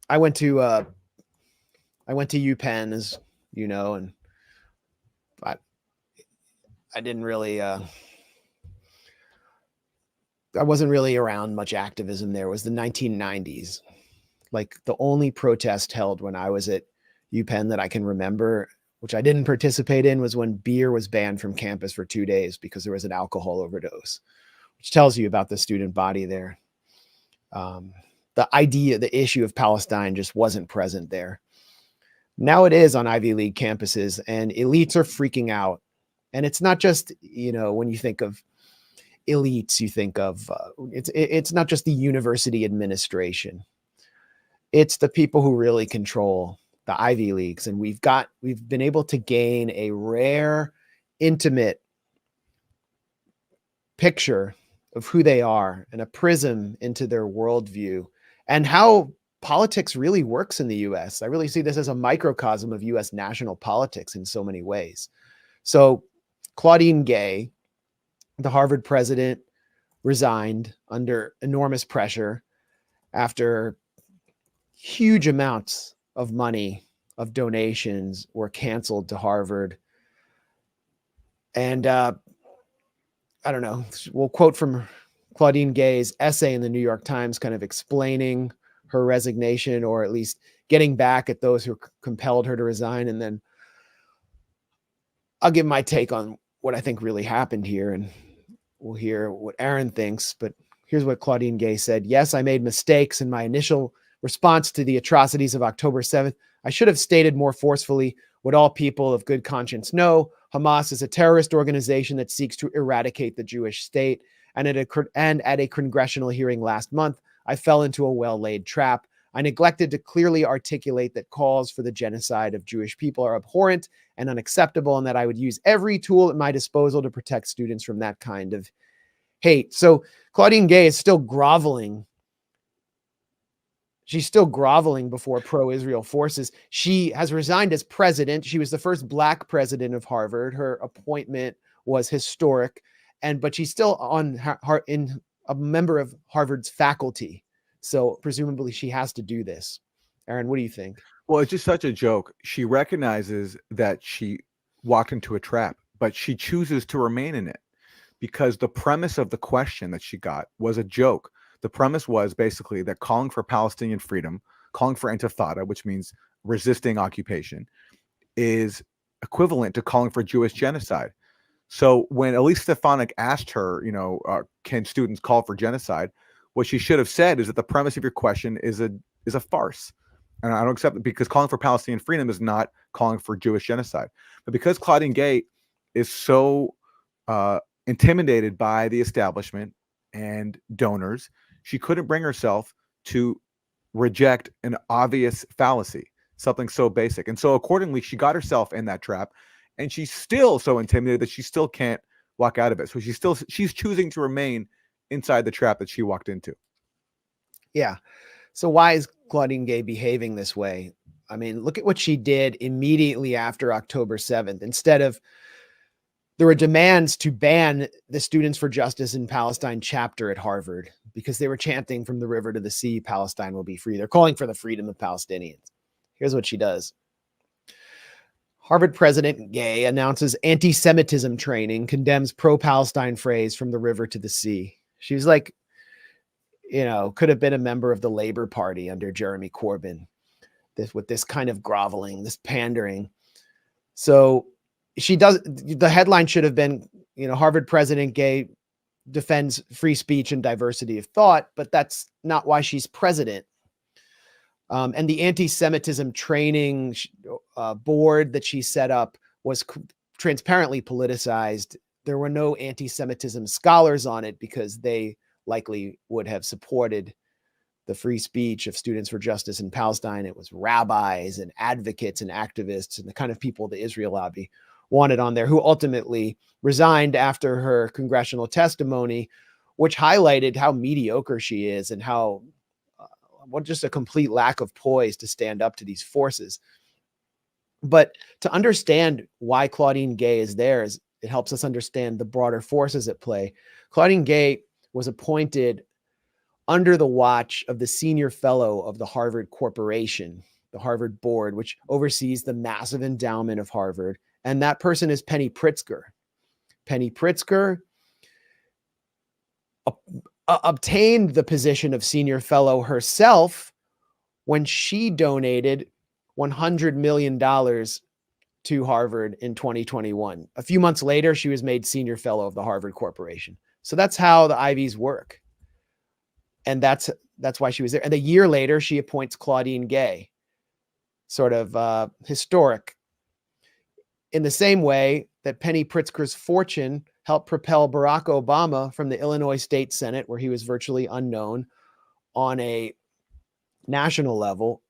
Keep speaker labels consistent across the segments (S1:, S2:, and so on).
S1: I went to UPenn, as you know, and I I didn't really I wasn't really around much activism there. It was the 1990s. Like the only protest held when I was at UPenn that I can remember, which I didn't participate in, was when beer was banned from campus for 2 days because there was an alcohol overdose, which tells you about the student body there. Um, the issue of Palestine just wasn't present there. Now it is on Ivy League campuses, and elites are freaking out. And it's not just, when you think of elites, you think of it's not just the university administration. It's the people who really control the Ivy Leagues, and we've been able to gain a rare, intimate picture of who they are and a prism into their worldview and how politics really works in the US. I really see this as a microcosm of US national politics in so many ways. So Claudine Gay, the Harvard president, resigned under enormous pressure after huge amounts of money, of donations, were canceled to Harvard. And I don't know, we'll quote from Claudine Gay's essay in the New York Times, kind of explaining her resignation, or at least getting back at those who compelled her to resign. And then I'll give my take on what I think really happened here, and we'll hear what Aaron thinks. But here's what Claudine Gay said. Yes, I made mistakes in my initial response to the atrocities of October 7th. I should have stated more forcefully what all people of good conscience know. Hamas is a terrorist organization that seeks to eradicate the Jewish state. And at a congressional hearing last month, I fell into a well-laid trap. I neglected to clearly articulate that calls for the genocide of Jewish people are abhorrent and unacceptable, and that I would use every tool at my disposal to protect students from that kind of hate. So Claudine Gay is still groveling. She's still groveling before pro-Israel forces. She has resigned as president. She was the first Black president of Harvard. Her appointment was historic, but she's still in a member of Harvard's faculty. So presumably she has to do this. Aaron, what do you think?
S2: Well, it's just such a joke. She recognizes that she walked into a trap, but she chooses to remain in it because the premise of the question that she got was a joke. The premise was basically that calling for Palestinian freedom, calling for intifada, which means resisting occupation, is equivalent to calling for Jewish genocide. So when Elise Stefanik asked her, can students call for genocide? What she should have said is that the premise of your question is a farce. And I don't accept it, because calling for Palestinian freedom is not calling for Jewish genocide. But because Claudine Gay is so intimidated by the establishment and donors, she couldn't bring herself to reject an obvious fallacy, something so basic. And so accordingly, she got herself in that trap, and she's still so intimidated that she still can't walk out of it. So she's choosing to remain inside the trap that she walked into.
S1: Yeah. So why is Claudine Gay behaving this way? I mean, look at what she did immediately after October 7th. There were demands to ban the Students for Justice in Palestine chapter at Harvard because they were chanting from the river to the sea, Palestine will be free. They're calling for the freedom of Palestinians. Here's what she does. Harvard President Gay announces anti-Semitism training, condemns pro-Palestine phrase from the river to the sea. She was like, could have been a member of the Labor Party under Jeremy Corbyn, with this kind of groveling, this pandering. So the headline should have been, Harvard President Gay defends free speech and diversity of thought, but that's not why she's president. And the anti-Semitism training board that she set up was transparently politicized. There were no anti-Semitism scholars on it because they likely would have supported the free speech of Students for Justice in Palestine. It was rabbis and advocates and activists and the kind of people the Israel lobby wanted on there, who ultimately resigned after her congressional testimony, which highlighted how mediocre she is and how just a complete lack of poise to stand up to these forces. But to understand why Claudine Gay is there, it helps us understand the broader forces at play. Claudine Gay was appointed under the watch of the senior fellow of the Harvard Corporation, the Harvard board, which oversees the massive endowment of Harvard. And that person is Penny Pritzker. Penny Pritzker obtained the position of senior fellow herself when she donated $100 million to Harvard in 2021. A few months later, she was made senior fellow of the Harvard Corporation. So that's how the Ivies work. And that's why she was there. And a year later, she appoints Claudine Gay, sort of historic. In the same way that Penny Pritzker's fortune helped propel Barack Obama from the Illinois State Senate, where he was virtually unknown, on a national level,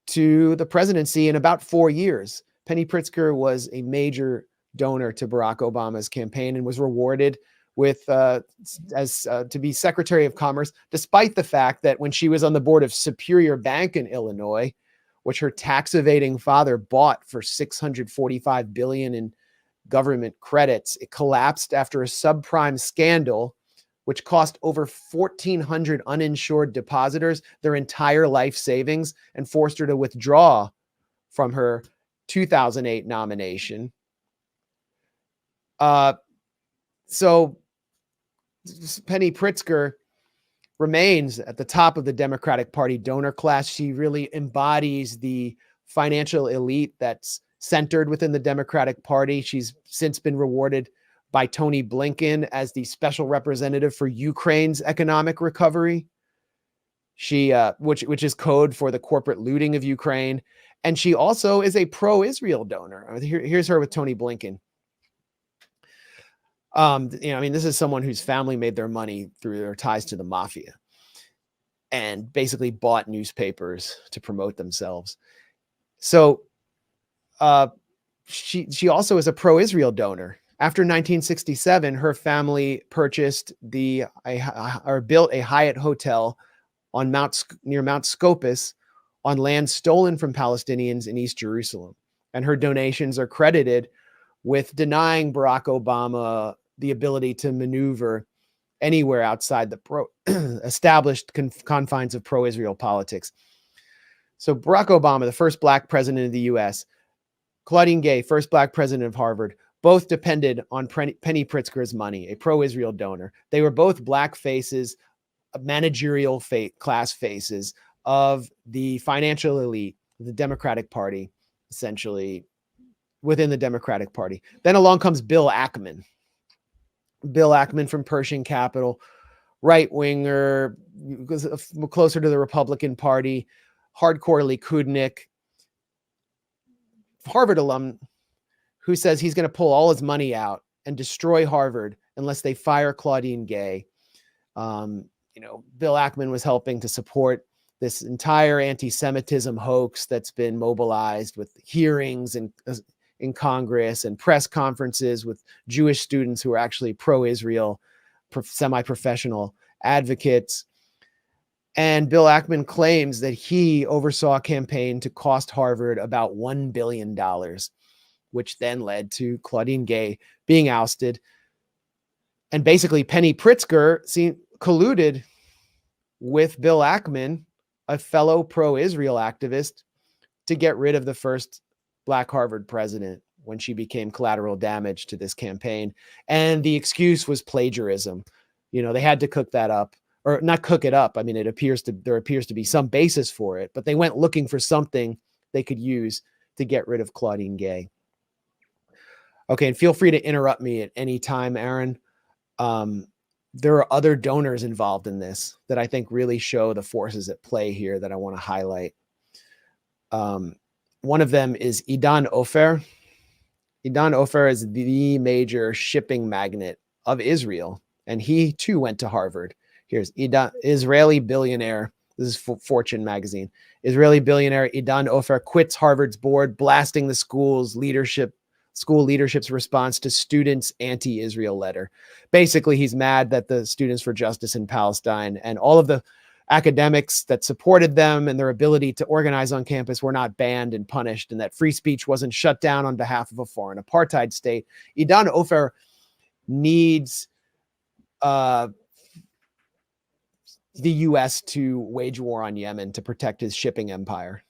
S1: to the presidency in about 4 years. Penny Pritzker was a major donor to Barack Obama's campaign and was rewarded with to be Secretary of Commerce, despite the fact that when she was on the board of Superior Bank in Illinois, which her tax evading father bought for $645 billion in government credits, it collapsed after a subprime scandal, which cost over 1,400 uninsured depositors their entire life savings and forced her to withdraw from her 2008 nomination. So Penny Pritzker remains at the top of the Democratic Party donor class. She really embodies the financial elite that's centered within the Democratic Party. She's since been rewarded by Tony Blinken as the special representative for Ukraine's economic recovery. She, which is code for the corporate looting of Ukraine. And she also is a pro-Israel donor. Here's her with Tony Blinken. This is someone whose family made their money through their ties to the mafia and basically bought newspapers to promote themselves. So she also is a pro-Israel donor. After 1967, her family purchased built a Hyatt hotel on near Mount Scopus on land stolen from Palestinians in East Jerusalem. And her donations are credited with denying Barack Obama the ability to maneuver anywhere outside the established confines of pro-Israel politics. So Barack Obama, the first Black president of the U.S., Claudine Gay, first Black president of Harvard, both depended on Penny Pritzker's money, a pro-Israel donor. They were both Black faces, managerial class faces of the financial elite, the Democratic Party, essentially within the Democratic Party. Then along comes Bill Ackman. Bill Ackman from Pershing Capital, right-winger, closer to the Republican Party, hardcore Likudnik, Harvard alum who says he's going to pull all his money out and destroy Harvard unless they fire Claudine Gay. Bill Ackman was helping to support this entire anti-Semitism hoax that's been mobilized with hearings in Congress and press conferences with Jewish students who are actually pro-Israel, semi-professional advocates. And Bill Ackman claims that he oversaw a campaign to cost Harvard about $1 billion, which then led to Claudine Gay being ousted. And basically Penny Pritzker colluded with Bill Ackman, a fellow pro-Israel activist, to get rid of the first Black Harvard president when she became collateral damage to this campaign. And the excuse was plagiarism. They had to cook that up, or not cook it up. I mean, there appears to be some basis for it, but they went looking for something they could use to get rid of Claudine Gay. Okay, and feel free to interrupt me at any time, Aaron. There are other donors involved in this that I think really show the forces at play here that I want to highlight. One of them is Idan Ofer. Idan Ofer is the major shipping magnate of Israel, and he too went to Harvard. Here's Israeli billionaire. This is Fortune magazine. Israeli billionaire Idan Ofer quits Harvard's board, blasting the school leadership's response to students' anti-Israel letter. Basically, he's mad that the Students for Justice in Palestine and all of the academics that supported them and their ability to organize on campus were not banned and punished, and that free speech wasn't shut down on behalf of a foreign apartheid state. Idan Ofer needs the US to wage war on Yemen to protect his shipping empire,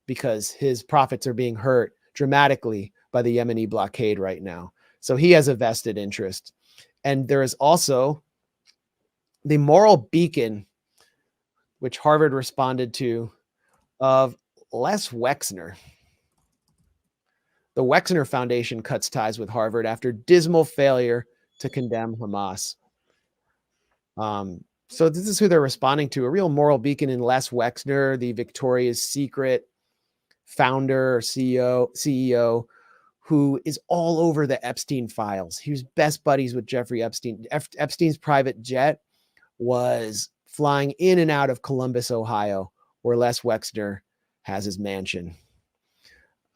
S1: because his profits are being hurt dramatically by the Yemeni blockade right now. So he has a vested interest. And there is also the moral beacon, which Harvard responded to, of Les Wexner. The Wexner Foundation cuts ties with Harvard after dismal failure to condemn Hamas. So this is who they're responding to, a real moral beacon in Les Wexner, the Victoria's Secret founder or CEO, who is all over the Epstein files. He was best buddies with Jeffrey Epstein. Epstein's private jet was flying in and out of Columbus, Ohio, where Les Wexner has his mansion.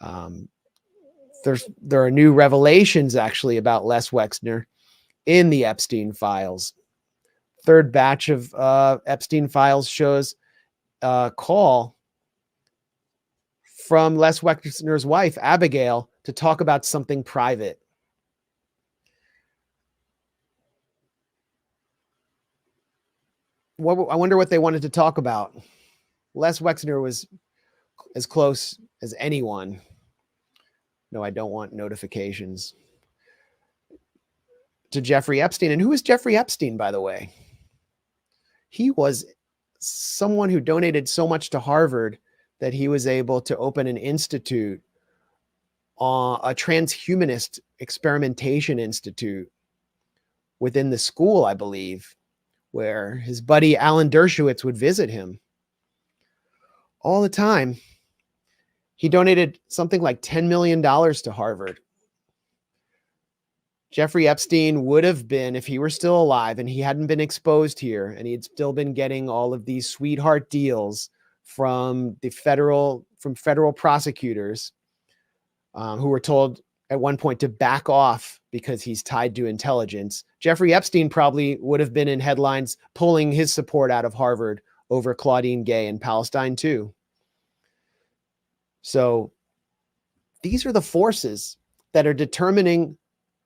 S1: There are new revelations actually about Les Wexner in the Epstein files. Third batch of Epstein files shows a call from Les Wexner's wife, Abigail, to talk about something private. I wonder what they wanted to talk about. Les Wexner was as close as anyone. No, I don't want notifications. To Jeffrey Epstein. And who is Jeffrey Epstein, by the way? He was someone who donated so much to Harvard that he was able to open an institute, a transhumanist experimentation institute within the school, I believe, where his buddy Alan Dershowitz would visit him all the time. He donated something like $10 million to Harvard. Jeffrey Epstein would have been, if he were still alive and he hadn't been exposed here, and he had still been getting all of these sweetheart deals from federal prosecutors, who were told at one point to back off because he's tied to intelligence. Jeffrey Epstein probably would have been in headlines pulling his support out of Harvard over Claudine Gay in Palestine too. So these are the forces that are determining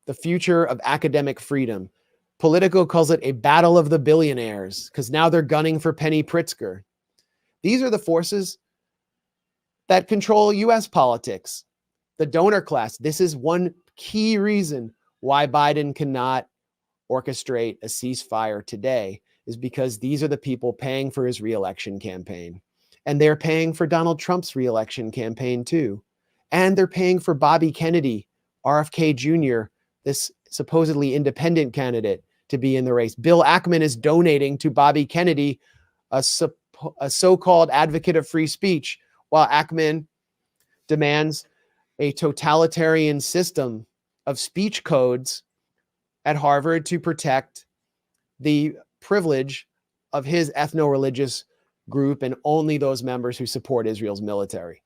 S1: the future of academic freedom. Politico calls it a battle of the billionaires because now they're gunning for Penny Pritzker. These are the forces that control US politics, the donor class. This is one key reason why Biden cannot orchestrate a ceasefire today, is because these are the people paying for his reelection campaign. And they're paying for Donald Trump's reelection campaign too. And they're paying for Bobby Kennedy, RFK Jr., this supposedly independent candidate, to be in the race. Bill Ackman is donating to Bobby Kennedy, a so-called advocate of free speech, while Ackman demands a totalitarian system of speech codes at Harvard to protect the privilege of his ethno-religious group and only those members who support Israel's military.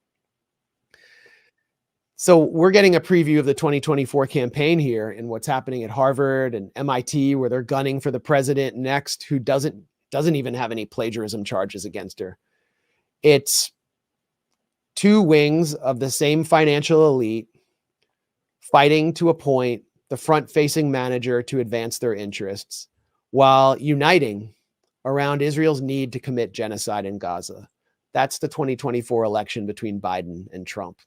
S1: So we're getting a preview of the 2024 campaign here and what's happening at Harvard and MIT, where they're gunning for the president next, who doesn't even have any plagiarism charges against her. It's two wings of the same financial elite fighting to appoint the front-facing manager to advance their interests, while uniting around Israel's need to commit genocide in Gaza. That's the 2024 election between Biden and Trump.